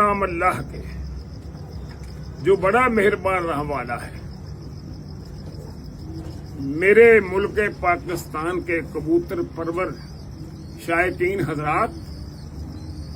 नाम अल्लाह के जो बड़ा मेहरबान रहने वाला है। मेरे मुल्क पाकिस्तान के कबूतर परवर शायकीन हजरात,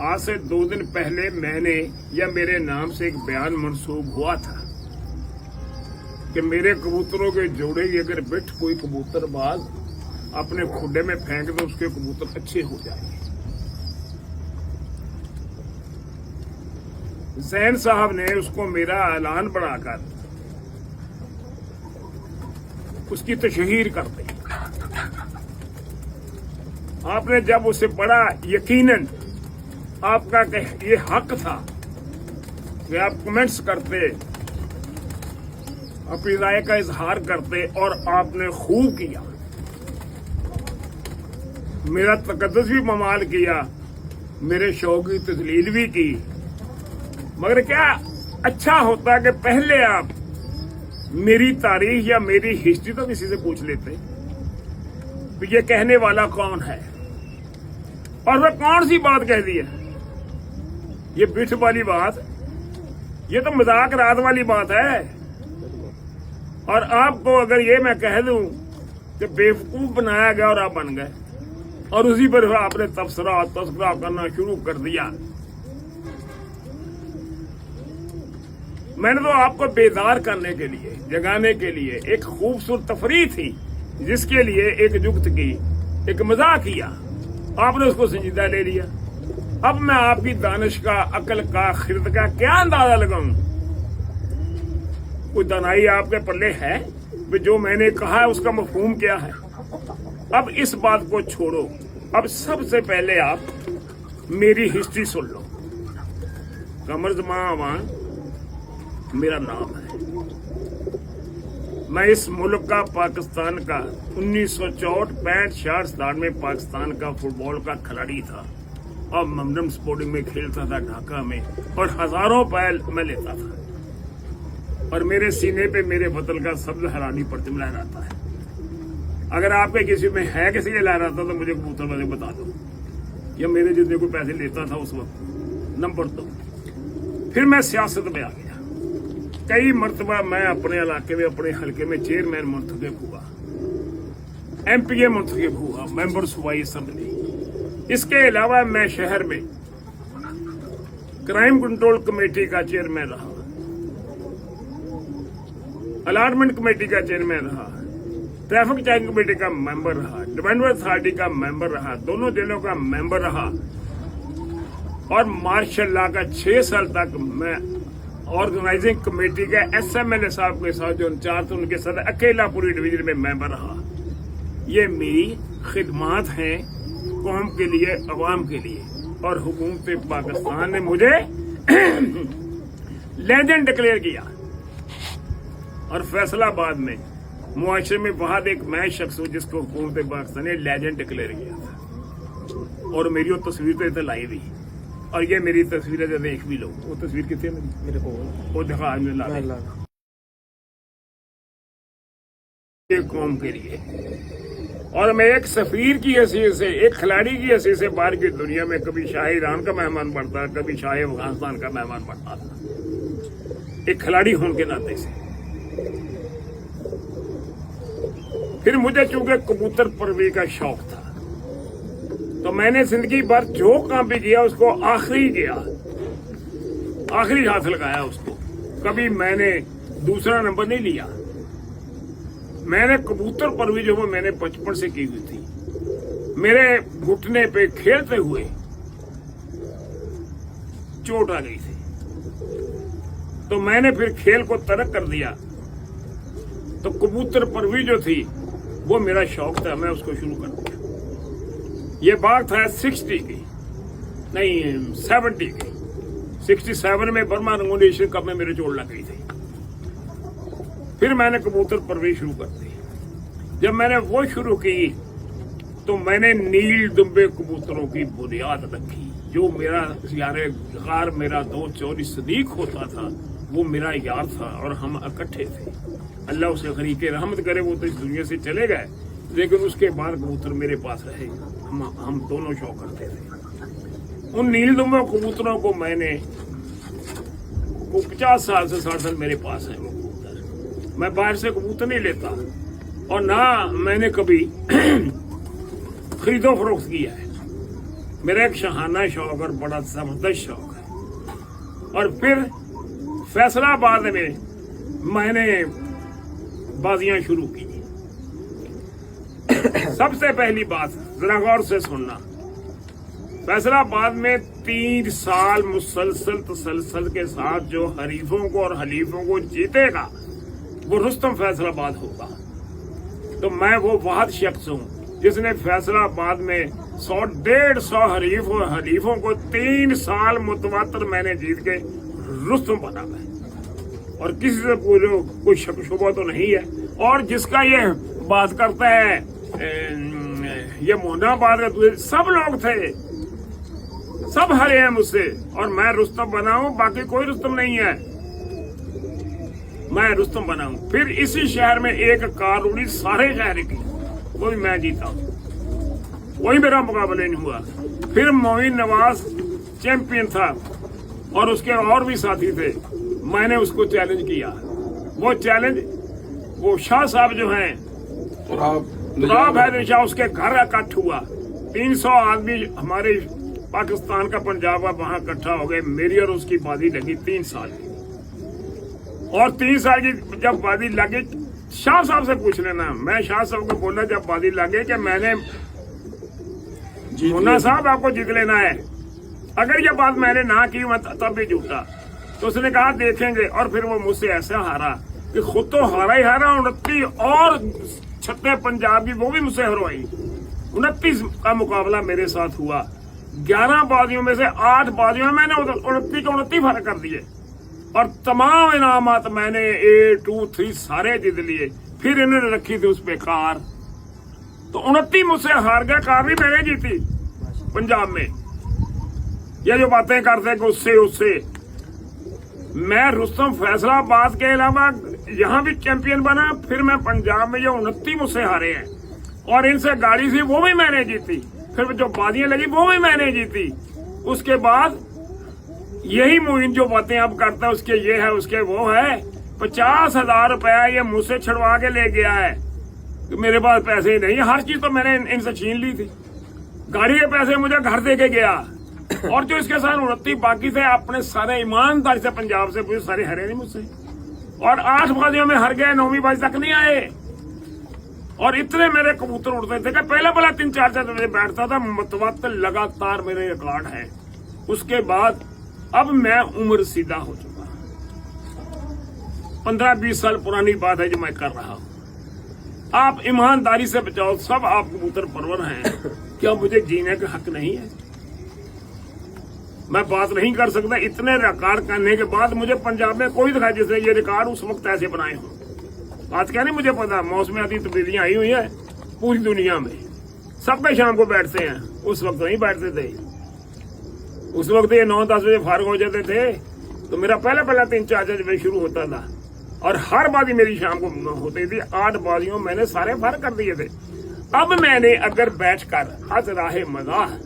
आज से 2 दिन पहले मैंने या मेरे नाम से एक बयान मंसूब हुआ था कि मेरे कबूतरों के जोड़े की अगर बिठ कोई कबूतरबाज अपने खुडे में फेंक दो उसके कबूतर अच्छे हो जाएंगे। जैन साहब ने उसको मेरा ऐलान बनाकर उसकी तशहीर कर दी। आपने जब उसे बड़ा यकीनन आपका ये हक था कि आप कमेंट्स करते, अपनी राय का इजहार करते, और आपने खूब किया, मेरा तकद्दुस भी ममाल किया, मेरे शौक की तजलील भी की। मगर क्या अच्छा होता कि पहले आप मेरी तारीख या मेरी हिस्ट्री तो किसी से पूछ लेते कि ये कहने वाला कौन है और वह कौन सी बात कह दी है। ये बिठ वाली बात, ये तो मजाक रात वाली बात है। और आपको अगर ये मैं कह दूं कि बेवकूफ बनाया गया और आप बन गए और उसी पर आपने तस्करा करना शुरू कर दिया। मैंने तो आपको बेदार करने के लिए, जगाने के लिए एक खूबसूरत तफरीह थी जिसके लिए एक जुगत की, एक मजाक किया, आपने उसको संजीदा ले लिया। अब मैं आपकी दानिश का, अकल का, खिरत का क्या अंदाजा लगाऊं? कोई दानाई आपके पल्ले है कि जो मैंने कहा है उसका मफहूम क्या है? अब इस बात को छोड़ो, अब सबसे पहले आप मेरी हिस्ट्री सुन लो। कमर जमां अवान मेरा नाम है। मैं इस मुल्क का, पाकिस्तान का 1964, 65, 66 में पाकिस्तान का फुटबॉल का खिलाड़ी था और ममडम स्पोर्टिंग में खेलता था ढाका में, और हजारों पैल मैं लेता था और मेरे सीने पे मेरे वतन का सब्ज हरानी परचम लहराता है। अगर आपके किसी में है किसी के लहराता तो मुझे कबूतर वाले बता दो, या मेरे जितने को पैसे लेता था उस वक्त नंबर दो। फिर मैं सियासत में आ गया। कई मरतबा मैं अपने इलाके में, अपने हल्के में चेयरमैन मुंतखब हुआ, MPA मुंतखब हुआ, मेंबर सूबाई असेंबली। इसके अलावा मैं शहर में क्राइम कंट्रोल कमेटी का चेयरमैन रहा, अलॉटमेंट कमेटी का चेयरमैन रहा, ट्रैफिक चेकिंग कमेटी का मेंबर रहा, डिवेंडर अथॉरिटी का मेंबर रहा, दोनों जेलों का मेंबर रहा, और मार्शल लॉ का 6 साल तक मैं ऑर्गेनाइजिंग कमेटी का SMLA साहब के साथ जो इंचार्ज थे उनके साथ अकेला पूरी डिवीजन में मेंबर रहा। ये मेरी खिदमात हैं कौम के लिए, अवाम के लिए, और हुकूमत पाकिस्तान ने मुझे लेजेंड डिक्लेयर किया। और फैसलाबाद में मुआशरे में बहुत एक मैं शख्स हूं जिसको हुकूमत पाकिस्तान ने लेजेंड डिक्लेयर किया था, और मेरी वो तस्वीर तो लाई भी, और ये मेरी तस्वीरें जो देख भी लो। वो तस्वीर कितनी है मेरे को, वो दिखा कौम के लिए। और मैं एक सफीर की हैसियत से, एक खिलाड़ी की हैसियत से बाहर की दुनिया में कभी शाह ईरान का मेहमान बनता, कभी शाह अफगानिस्तान का मेहमान बनता था, एक खिलाड़ी होने के नाते से। फिर मुझे चूंकि कबूतर परवरी का शौक था तो मैंने जिंदगी भर जो काम भी किया उसको आखिरी किया, आखिरी हाथ लगाया उसको। कभी मैंने दूसरा नंबर नहीं लिया। मैंने कबूतर परवरी जो मैंने बचपन से की हुई थी। मेरे घुटने पे खेलते हुए चोट आ गई थी, तो मैंने फिर खेल को तर्क कर दिया। तो कबूतर परवरी जो थी वो मेरा शौक था, मैं उसको शुरू कर दिया। ये बात है 60 की, नहीं 70 की। 67 में बर्मा रंगोली एशियन कप में मेरे चोट लग गई थी। फिर मैंने कबूतर परवरी शुरू कर दी। जब मैंने वो शुरू की तो मैंने नील दुम्बे कबूतरों की बुनियाद रखी। जो मेरा यार गार, मेरा दोस्त चौधरी सदीक होता था, वो मेरा यार था और हम इकट्ठे थे। अल्लाह उसे गरीके रहमत करे, वो तो इस दुनिया से चले गए, लेकिन उसके बाद कबूतर मेरे पास रहे। हम दोनों शौक करते थे। उन नील दुम्बे कबूतरों को मैंने वो 50 साल से 60 साल मेरे पास है वो कबूतर। मैं बाहर से कबूतर नहीं लेता और ना मैंने कभी खरीदो फरोख्त किया है। मेरा एक शहाना शौक और बड़ा जबरदस्त शौक है। और फिर फैसलाबाद में मैंने बाजियां शुरू की। सबसे पहली बात जरा गौर से सुनना, फैसलाबाद में 3 साल मुसलसल तसलसल के साथ जो हरीफों को और हलीफों को जीतेगा वो रुस्तम फैसलाबाद होगा। तो मैं वो वाहिद शख्स हूँ जिसने फैसलाबाद में 100-150 हरीफों को 3 साल मुतवातर मैंने जीत के रुस्तम बना है। और किसी से पूछो कोई शक शुबा तो नहीं है। और जिसका ये बात करता है ये मोहनाबाद का, सब लोग थे, सब हरे हैं मुझसे और मैं रुस्तम बना हूं, बाकी कोई रुस्तम नहीं है, मैं रुस्तम बना हूं। फिर इसी शहर में एक कार उड़ी सारे शहर की, वो भी मैं जीता, वही मेरा मुकाबला नहीं हुआ। फिर मोइन नवाज चैंपियन था और उसके और भी साथी थे, मैंने उसको चैलेंज किया। वो चैलेंज वो शाह साहब जो हैं तुराब हैदर शाह, उसके घर इकट्ठ हुआ। 300 आदमी हमारे पाकिस्तान का पंजाब का वहां इकट्ठा हो गए। मेरी और उसकी बाजी लगी 3 साल की। और 3 साल की जब बाजी लगी, शाह साहब से पूछ लेना, मैं शाह साहब को बोला जब बाजी लगे कि मैंने मुन्ना साहब आपको जीत लेना है, अगर ये बात मैंने ना की मैं तब भी झूठा। तो उसने कहा देखेंगे। और फिर वो मुझसे ऐसा हारा कि खुद तो हारा ही हारा, 29 और 36 पंजाब की वो भी मुझसे हरवाई। 29 का मुकाबला मेरे साथ हुआ। 11 बाजियों में से 8 बाजियों में मैंने 29 के 29 फर्क कर दिए और तमाम इनामात मैंने A, 2, 3 सारे जीत लिए। फिर इन्होंने रखी थी उस पे कार, तो 29 मुझसे हार गया, कार भी मैंने जीती पंजाब में। ये जो बातें करते कि उससे मैं रुस्तम फैसलाबाद के अलावा यहाँ भी चैंपियन बना। फिर मैं पंजाब में जो 29 मुझसे हारे हैं और इनसे गाड़ी थी वो भी मैंने जीती। फिर जो बाजियां लगी वो भी मैंने जीती। उसके बाद यही मोइन जो बातें अब करता है, उसके ये है उसके वो है, 50,000 रुपया ये मुझसे छड़वा के ले गया है। तो मेरे पास पैसे ही नहीं, हर चीज तो मैंने इनसे छीन ली थी। गाड़ी के पैसे मुझे घर दे के गया। और जो इसके साथ 29 बाकी थे अपने सारे ईमानदारी से पंजाब से पूरे सारे हरे नहीं मुझसे। और 8 बाजियों में हर गए, 9वीं बाजी तक नहीं आए। और इतने मेरे कबूतर उड़ते थे कि पहला 3-4 बजे बैठता था, मुतवातर लगातार मेरे रिकॉर्ड है। उसके बाद अब मैं उम्र सीधा हो चुका, 15-20 साल पुरानी बात है जो मैं कर रहा हूं। आप ईमानदारी से बचाओ, सब आप कबूतर परवर हैं, क्या मुझे जीने का हक नहीं है? मैं बात नहीं कर सकता। इतने रिकॉर्ड करने के बाद मुझे पंजाब में कोई दिखाई जिसने ये रिकॉर्ड उस वक्त ऐसे बनाए हों। आज क्या नहीं मुझे पता, मौसमियाती तब्दीलियां आई हुई है पूरी दुनिया में। सबके शाम को बैठते हैं, उस वक्त नहीं बैठते थे। उस वक्त ये 9-10 बजे फारग हो जाते थे, तो मेरा पहला 3-4 बजे शुरू होता था और हर बाजी मेरी शाम को होती थी। 8 बाजियों मैंने सारे फारग कर दिए थे। अब मैंने अगर बैठकर हज राहे मज़ाह,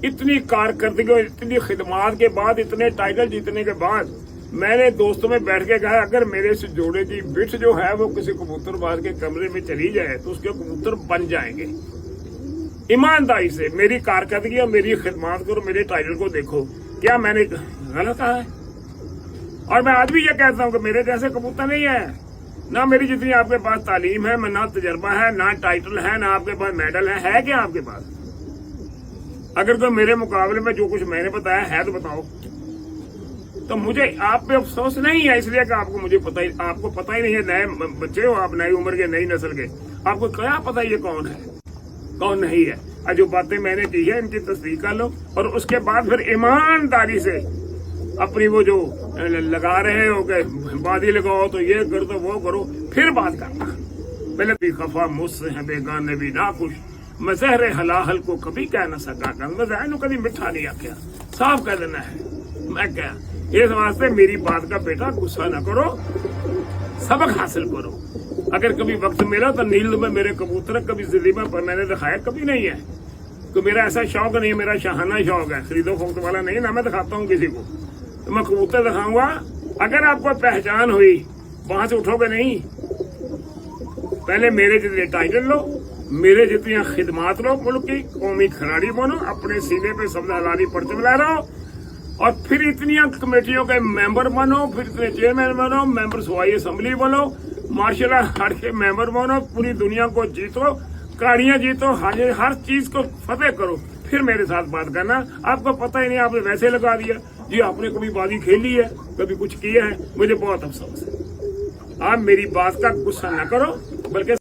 इतनी कारकर्दगी, इतनी खिदमात के बाद, इतने टाइटल जीतने के बाद, मैंने दोस्तों में बैठ के कहा अगर मेरे से जोड़े की बिट जो है वो किसी कबूतरबाज के कमरे में चली जाए तो उसके कबूतर बन जाएंगे। ईमानदारी से मेरी कारकर्दगी और मेरी खिदमात को और मेरे टाइटल को देखो, क्या मैंने गलत कहा है? और मैं आज भी ये कहता हूँ कि मेरे जैसे कबूतर नहीं है, ना मेरी जितनी आपके पास तालीम है, ना तजर्बा है, ना टाइटल है, ना आपके पास मेडल है क्या आपके पास? अगर कोई मेरे मुकाबले में जो कुछ मैंने बताया है तो बताओ। तो मुझे आप पे अफसोस नहीं है इसलिए कि आपको पता ही नहीं है। नए बच्चे हो आप, नई उम्र के, नई नस्ल के, आपको क्या पता ये कौन है कौन नहीं है? और जो बातें मैंने की है इनकी तस्दीक कर लो और उसके बाद फिर ईमानदारी से अपनी वो जो लगा रहे हो कि बाजी लगाओ तो ये कर दो वो करो, फिर बात करना। पहले भी खफा मुझसे है बेगाने भी ना खुश, मैं ज़हरे हलाहल को कभी कह न सका, मैं कभी मिठा नहीं आख्या, साफ कह देना है। मैं क्या इस वास्ते मेरी बात का बेटा गुस्सा न करो, सबक हासिल करो। अगर कभी वक्त मिला तो नील में मेरे कबूतर कभी जिंदगी में मैंने दिखाया कभी नहीं है। तो मेरा ऐसा शौक नहीं है, मेरा शहाना शौक है, खरीदो फरोख्त वाला नहीं ना। मैं दिखाता हूँ किसी को, तो मैं कबूतर दिखाऊंगा। अगर आपको पहचान हुई वहां से उठोगे नहीं। पहले मेरे जितने टाइटल लो, मेरे जितनी खिदमात लो, मुल्क की कौमी खिलाड़ी बनो, अपने सीने पे शब्द हलाली पढ़ते मिला रहो, और फिर इतनी कमेटियों के मेंबर बनो, फिर इतने चेयरमैन बनो, मेंबर सूबाई असम्बली बनो, मार्शल आर्ट के मेंबर बनो, पूरी दुनिया को जीतो, कहाड़ियां जीतो, हर चीज को फतेह करो, फिर मेरे साथ बात करना। आपको पता ही नहीं, आपने वैसे लगा दिया जी आपने कभी बाजी खेली है, कभी कुछ किया है। मुझे बहुत अफसोस है। आप मेरी बात का गुस्सा न करो, बल्कि